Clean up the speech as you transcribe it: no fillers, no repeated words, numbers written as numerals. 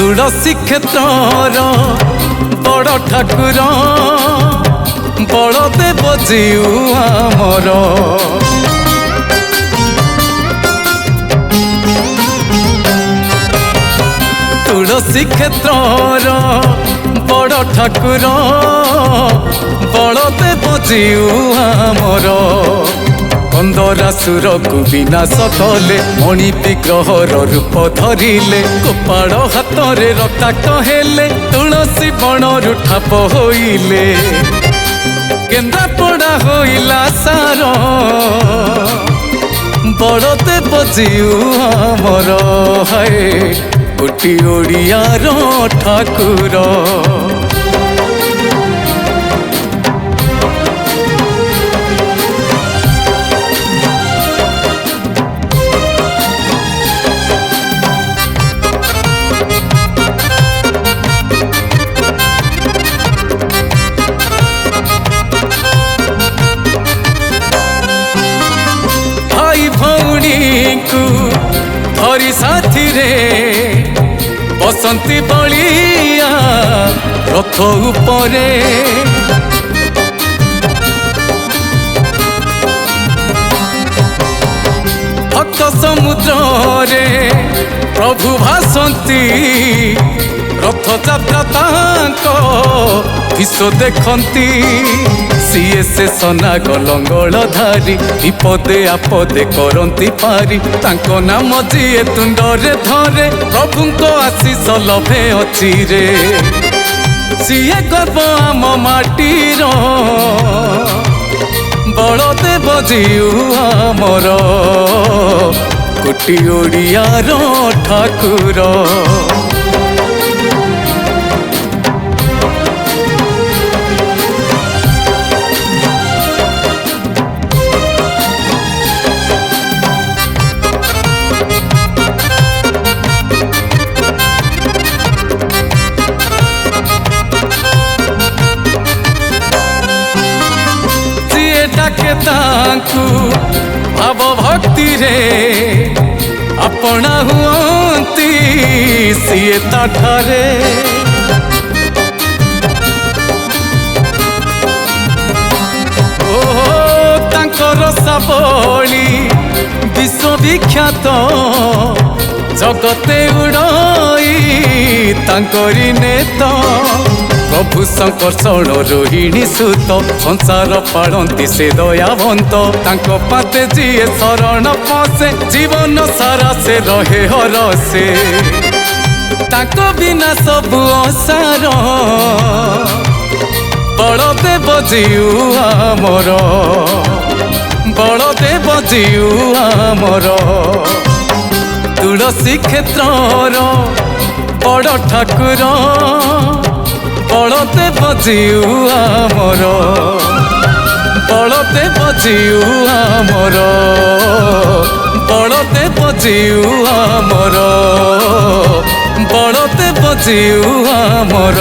तुलसी क्षेत्र बड़ ठाकुर बलदेव जीउ आमर तुलसी क्षेत्र बड़ ठाकुर बलदेव जीउ आमर कंदरासुर को विनाश कले मणि विग्रहर रूप धरिले गोपाल हाथ रे रक्ताक्त हेले तुलसी बणरु ठाप होइले केन्द्रापड़ा होइला सार बलदेव जीउ आमर हाय कोटि ओडियार ठाकुर धरी साथी रे बसंती बलिया रथ उपरे भक्त समुद्र रे प्रभु भासंती रथ यात्रा तांको विश्व देखंती सीए से सना गलंगल धारी विपदे आपदे करंती पारी तांको नाम जीए तुंडरे धरे प्रभुंको आशीष लभे अछि रे सीए गर्व आम माटीर बलदेव जीउ आमर कोटि ओडियार ठाकुर डाके तांकु भाव भक्ति रे अपना हुअंती सीए ताठारे ओ तांकर साबली विश्वविख्यात जगते उड़ई तांकरी नेता प्रभु संकर्षण रोहिणी सुत संसार पालती से दयावंत तांको पाते जीए शरण पसे जीवन सारा से रहे हरसे तांको बिना सबु असार बलदेव जीउ आमर बलदेव जीउ आमर तुलसी क्षेत्र बड़ ठाकुर बलदेव जीउ आमर बलदेव जीउ आमर बलदेव जीउ आमर बलदेव जीउ आमर।